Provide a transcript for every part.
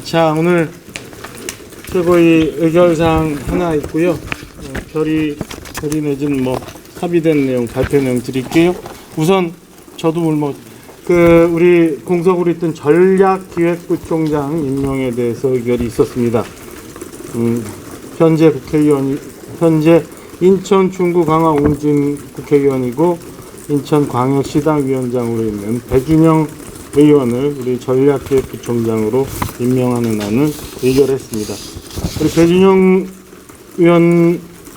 자, 오늘 최고위 의결사항 하나 있고요. 결의 내지는 합의된 내용, 발표 내용 드릴게요. 우선 저도 우리 공석으로 있던 전략기획부총장 임명에 대해서 의결이 있었습니다. 현재 인천 중구 강화 옹진 국회의원이고 인천광역시당 위원장으로 있는 배준영 의원을 우리 전략기획부총장으로 임명하는 안을 의결했습니다. 우리 배준영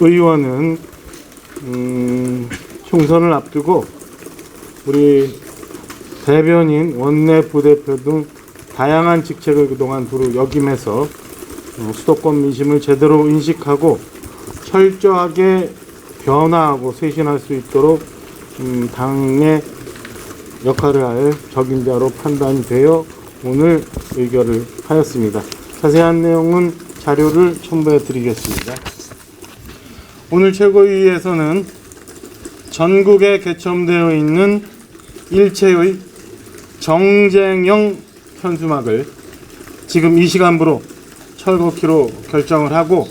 의원은 총선을 앞두고 우리 대변인, 원내 부대표 등 다양한 직책을 그동안 두루 역임해서 수도권 민심을 제대로 인식하고 철저하게 변화하고 쇄신할 수 있도록 당의 역할을 할 적임자로 판단이 되어 오늘 의결을 하였습니다. 자세한 내용은 자료를 첨부해 드리겠습니다. 오늘 최고위에서는 전국에 개첨되어 있는 일체의 정쟁형 현수막을 지금 이 시간부로 철거키로 결정을 하고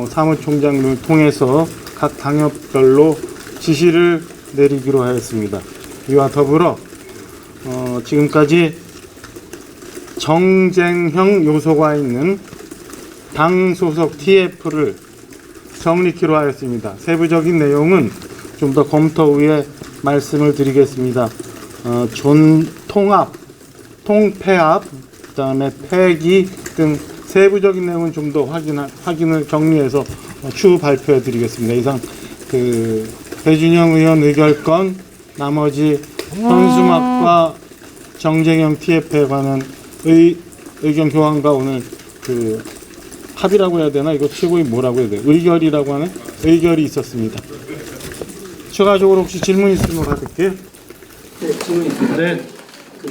사무총장을 통해서 각 당협별로 지시를 내리기로 하였습니다. 이와 더불어 지금까지 정쟁형 요소가 있는 당 소속 TF를 정리키로 하였습니다. 세부적인 내용은 좀 더 검토 후에 말씀을 드리겠습니다. 통합, 통폐합, 그 다음에 폐기 등 세부적인 내용은 좀 더 확인을 정리해서 추후 발표해 드리겠습니다. 이상 배준영 의원 의결권, 나머지 현수막과 정쟁형 TF에 관한 의견 교환과 오늘 합의라고 해야 되나? 이거 최고위 뭐라고 해야 돼요? 의결이라고 하는 의결이 있었습니다. 추가적으로 혹시 질문 있으면 받을게요. 네, 질문 있습니다. 네.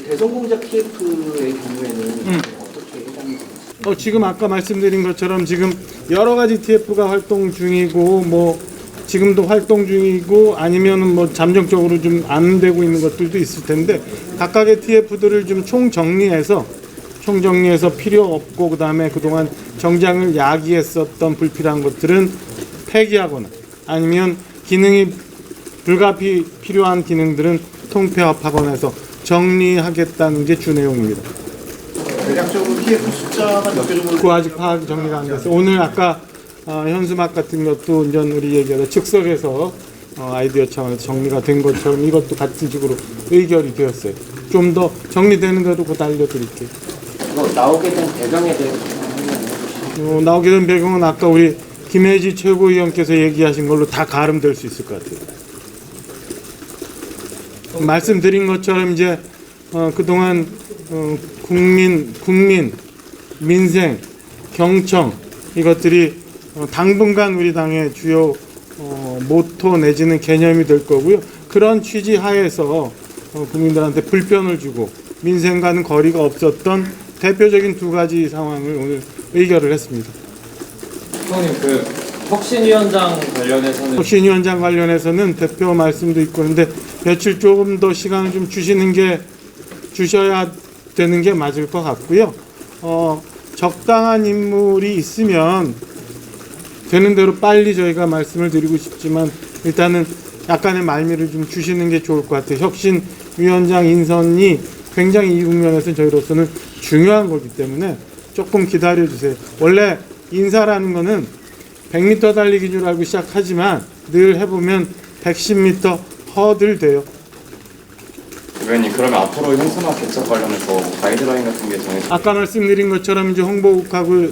대성공작 TF의 경우에는 어떻게 해당이 됩니까? 지금 아까 말씀드린 것처럼 지금 여러 가지 TF가 활동 중이고 지금도 활동 중이고 아니면은 잠정적으로 좀 안 되고 있는 것들도 있을 텐데 각각의 TF들을 좀 총정리해서 필요 없고 그다음에 그동안 정장을 야기했었던 불필요한 것들은 폐기하거나 아니면 기능이 필요한 기능들은 통폐합하거나 해서 정리하겠다는 게 주 내용입니다. 대략적으로 TF 숫자가 몇 개 정도? 그거 아직 파악이 정리가 안 됐어요. 오늘 아까 현수막 같은 것도 우리 얘기하다 즉석에서 아이디어 차원에서 정리가 된 것처럼 이것도 같은 식으로 의결이 되었어요. 좀 더 정리되는 대로 곧 알려드릴게요. 나오게 된 배경에 대해서 나오게 된 배경은 아까 우리 김혜지 최고위원께서 얘기하신 걸로 다 가름될 수 있을 것 같아요. 말씀드린 것처럼 이제 그동안 국민, 민생, 경청 이것들이 당분간 우리 당의 주요 모토 내지는 개념이 될 거고요. 그런 취지 하에서 국민들한테 불편을 주고 민생과는 거리가 없었던 대표적인 두 가지 상황을 오늘 의결을 했습니다. 형님 혁신위원장 관련해서는 대표 말씀도 있고 그런데 며칠 조금 더 시간을 좀 주셔야 되는 게 맞을 것 같고요. 적당한 인물이 있으면 되는 대로 빨리 저희가 말씀을 드리고 싶지만 일단은 약간의 말미를 좀 주시는 게 좋을 것 같아요. 혁신위원장 인선이 굉장히 이 국면에서 저희로서는 중요한 거기 때문에 조금 기다려주세요. 원래 인사라는 거는 100m 달리기 줄 알고 시작하지만 늘 해보면 110m 허들 돼요. 의원님, 그러면 앞으로 현수막 개척 관련해서 가이드라인 같은 게 정해져? 아까 말씀드린 것처럼 이제 홍보국하고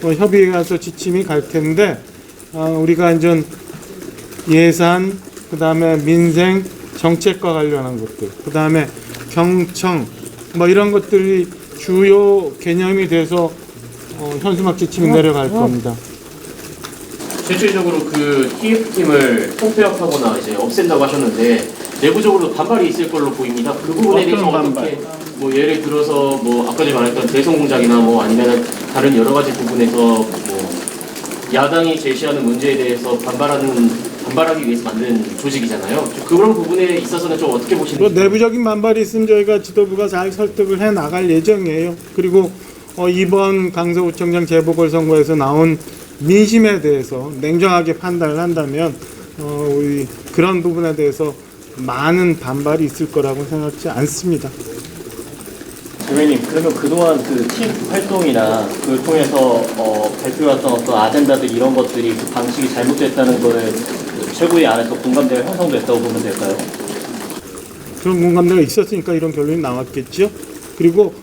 협의해 가서 지침이 갈 텐데 우리가 이제 예산, 그 다음에 민생, 정책과 관련한 것들, 그 다음에 경청 이런 것들이 주요 개념이 돼서 현수막 지침이 내려갈 겁니다. 실질적으로 TF팀을 통폐합하거나 이제 없앤다고 하셨는데 내부적으로 반발이 있을 걸로 보입니다. 그 부분에 대해서 어떻게 예를 들어서 아까 전에 말했던 대성공작이나 아니면 다른 여러 가지 부분에서 야당이 제시하는 문제에 대해서 반발하기 위해서 만든 조직이잖아요. 그런 부분에 있어서는 좀 어떻게 보시는지. 내부적인 반발이 있으면 저희가 지도부가 잘 설득을 해 나갈 예정이에요. 그리고 이번 강서구청장 재보궐선거에서 나온 민심에 대해서 냉정하게 판단을 한다면 우리 그런 부분에 대해서 많은 반발이 있을 거라고 생각지 않습니다. 대변인, 그러면 그동안 그 TF 활동이나 그걸 통해서 발표했던 어떤 아젠다들 이런 것들이 그 방식이 잘못됐다는 거를 그 최고위 안에서 공감대가 형성됐다고 보면 될까요? 그런 공감대가 있었으니까 이런 결론이 나왔겠죠. 그리고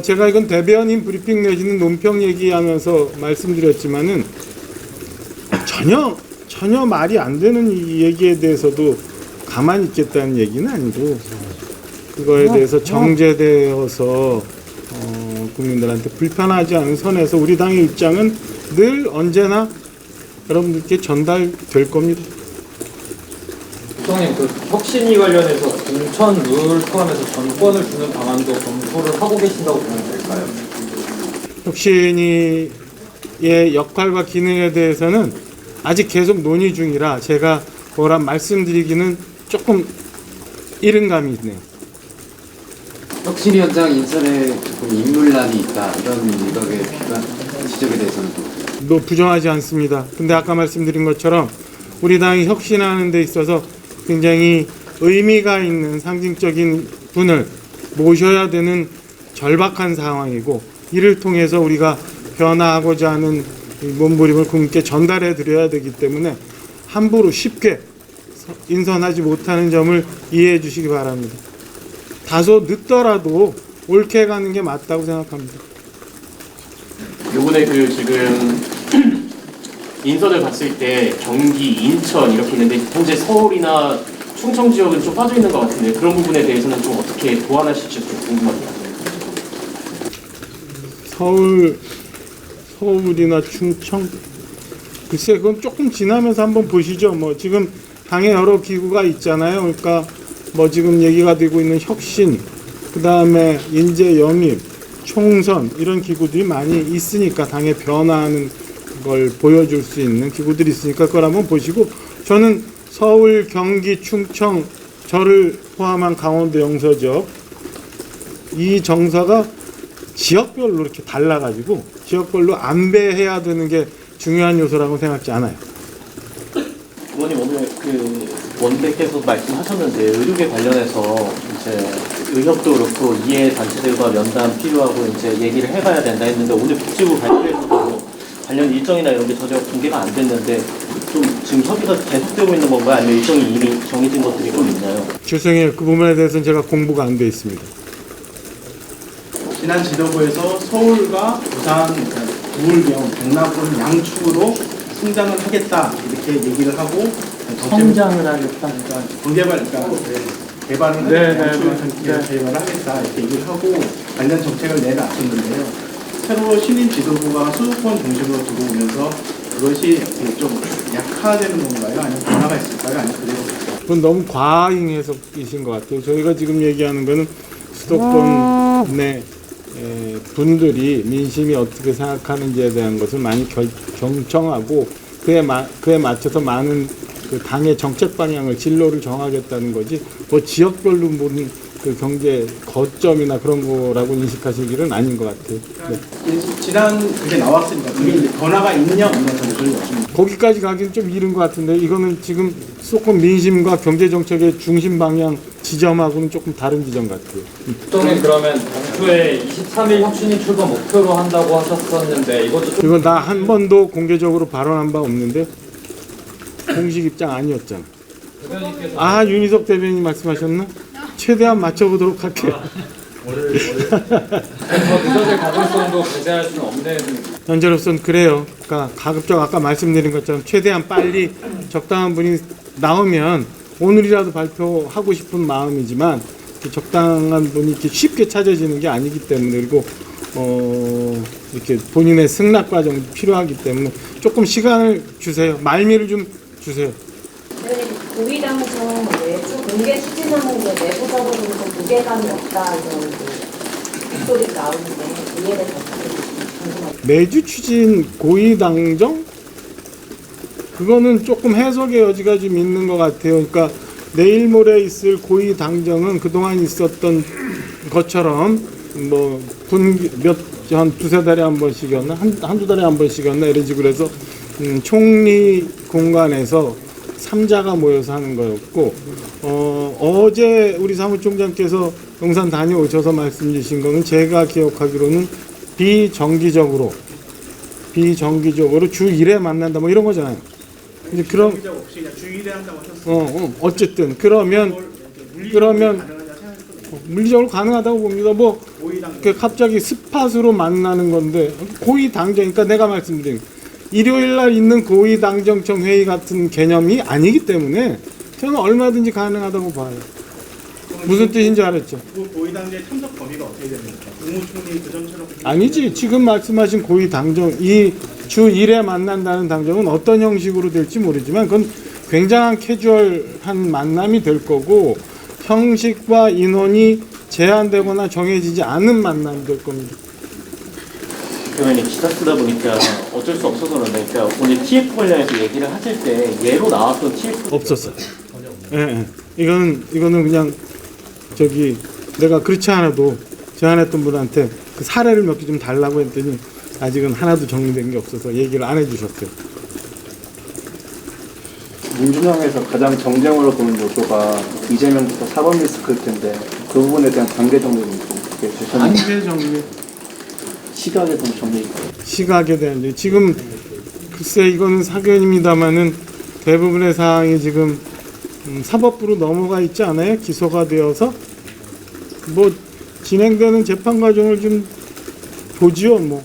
제가 이건 대변인 브리핑 내지는 논평 얘기하면서 말씀드렸지만은 전혀 말이 안 되는 이 얘기에 대해서도 가만히 있겠다는 얘기는 아니고 그거에 대해서 정제되어서 국민들한테 불편하지 않은 선에서 우리 당의 입장은 늘 언제나 여러분들께 전달될 겁니다. 부총님, 그 혁신위 관련해서 공천 룰을 포함해서 전권을 주는 방안도 검토를 하고 계신다고 보면 될까요? 혁신위의 역할과 기능에 대해서는 아직 계속 논의 중이라 제가 뭐라 말씀드리기는 조금 이른 감이 있네요. 혁신위원장 인선에 조금 인물난이 있다 이런 일각의 지적에 대해서는 부정하지 않습니다. 근데 아까 말씀드린 것처럼 우리 당이 혁신하는 데 있어서 굉장히 의미가 있는 상징적인 분을 모셔야 되는 절박한 상황이고 이를 통해서 우리가 변화하고자 하는 몸부림을 국민께 전달해 드려야 되기 때문에 함부로 쉽게 인선하지 못하는 점을 이해해 주시기 바랍니다. 다소 늦더라도 옳게 가는 게 맞다고 생각합니다. 요번에 그 지금 인선을 봤을 때 경기, 인천 이렇게 있는데 현재 서울이나 충청 지역은 좀 빠져 있는 것 같은데 그런 부분에 대해서는 좀 어떻게 보완하실지 좀 궁금합니다. 서울이나 충청? 글쎄 그건 조금 지나면서 한번 보시죠. 뭐 지금 당에 여러 기구가 있잖아요. 그러니까 뭐 지금 얘기가 되고 있는 혁신, 그 다음에 인재 영입, 총선 이런 기구들이 많이 있으니까 당에 변화하는 걸 보여줄 수 있는 기구들이 있으니까 그걸 한번 보시고 저는 서울, 경기, 충청, 저를 포함한 강원도 영서지역 이 정서가 지역별로 이렇게 달라가지고 지역별로 안배해야 되는 게 중요한 요소라고 생각지 않아요. 의원님 오늘 그 원대께서 말씀하셨는데 의료계 관련해서 이제 의협도 그렇고 이해 단체들과 면담 필요하고 이제 얘기를 해봐야 된다 했는데 오늘 복지부 발표에서도 관련 일정이나 이런 게 전혀 공개가 안 됐는데 좀 지금 협의가 계속되고 있는 건가요? 아니면 일정이 이미 정해진 것들이 좀 있나요? 죄송해요. 그 부분에 대해서는 제가 공부가 안 돼 있습니다. 지난 지도부에서 서울과 부산, 부울경, 경남권 양축으로 성장을 하겠다 이렇게 얘기를 하고 성장을 하겠다. 그러니까 개발을 하겠다, 개발을 하겠다 이렇게 얘기를 하고 관련 정책을 내놨었는데요. 새로 신임 지도부가 수도권 중심으로 들어오면서 그것이 좀 약화되는 건가요? 아니면 변화가 있을까요? 아니면 그대로? 그건 너무 과잉 해석이신 것 같아요. 저희가 지금 얘기하는 거는 수도권 내 분들이 민심이 어떻게 생각하는지에 대한 것을 많이 경청하고 그에 맞춰서 많은 그 당의 정책 방향을 진로를 정하겠다는 거지 뭐 지역별로 보는 그 경제 거점이나 그런 거라고 인식하시기는 아닌 것 같아요. 네. 지난 그게 나왔으니까 그게 이제 변화가 있냐 없냐 저는 그런 거 없습니다. 거기까지 가기는 좀 이른 것 같은데 이거는 지금 수도권 민심과 경제 정책의 중심 방향 지점하고는 조금 다른 지점 같아요. 부총님, 그러면 당초에 23일 혁신위 출범 목표로 한다고 하셨었는데 이것도 좀 이거 나 한 번도 공개적으로 발언한 바 없는데 공식 입장 아니었잖아. 대변인께서 아 윤희석 대변인이 말씀하셨나? 최대한 맞춰보도록 할게요. 더 늦어질 가능성도 배제할 수는 없는. 현재로서는 그래요. 그러니까 가급적 아까 말씀드린 것처럼 최대한 빨리 적당한 분이 나오면 오늘이라도 발표하고 싶은 마음이지만 적당한 분이 이렇게 쉽게 찾아지는 게 아니기 때문에 그리고 이렇게 본인의 승낙 과정이 필요하기 때문에 조금 시간을 주세요. 말미를 좀 주세요. 고위당성 매주 공개 추진하는 게 내부적으로는 좀 무게감이 없다 이런 목소리가 나오는데 이에 대해서 어떻게 궁금합니다. 매주 추진 고위 당정? 그거는 조금 해석의 여지가 좀 있는 것 같아요. 그러니까 내일 모레 있을 고위 당정은 그동안 있었던 것처럼 뭐 한 두세 달에 한 번씩이었나 한두 달에 한 번씩이었나 이런 식으로 해서 총리 공간에서 3자가 모여서 하는 거였고 어제 우리 사무총장께서 용산 다녀오셔서 말씀 주신 거는 제가 기억하기로는 비정기적으로 주 1회 만난다 뭐 이런 거잖아요. 이제 그럼 없이 그냥 주일에 한다고 하셨어요. 어쨌든 그러면 물리적으로 가능하다고 봅니다. 뭐 갑자기 스팟으로 만나는 건데 고위 당정, 그러니까 내가 말씀드린 일요일 날 있는 고위 당정청 회의 같은 개념이 아니기 때문에 저는 얼마든지 가능하다고 봐요. 무슨 뜻인지 알았죠? 고위당제 참석 범위가 어떻게 됩니까? 국무총리 그전처럼 아니지. 지금 말씀하신 고위 당정, 이 주 1회 만난다는 당정은 어떤 형식으로 될지 모르지만 그건 굉장한 캐주얼한 만남이 될 거고 형식과 인원이 제한되거나 정해지지 않은 만남이 될 겁니다. 그러면 기사 쓰다 보니까 어쩔 수 없어서 그런데 그러니까 오늘 TF 관련해서 얘기를 하실 때 예로 나왔던 TF 없었어요. 예. 이거는 그냥 내가 그렇지 않아도 제안했던 분한테 그 사례를 몇 개 좀 달라고 했더니 아직은 하나도 정리된 게 없어서 얘기를 안 해주셨어요. 민주당에서 가장 정쟁으로 보는 요소가 이재명부터 사법 리스크일 텐데 그 부분에 대한 단계 정리는 좀 어떻게 되셨나요? 단계 정리. 시각에 좀 정리. 시각에 대한 얘기. 지금 글쎄 이거는 사견입니다만은 대부분의 사항이 지금 사법부로 넘어가 있지 않아요? 기소가 되어서 뭐 진행되는 재판 과정을 좀 보지요. 뭐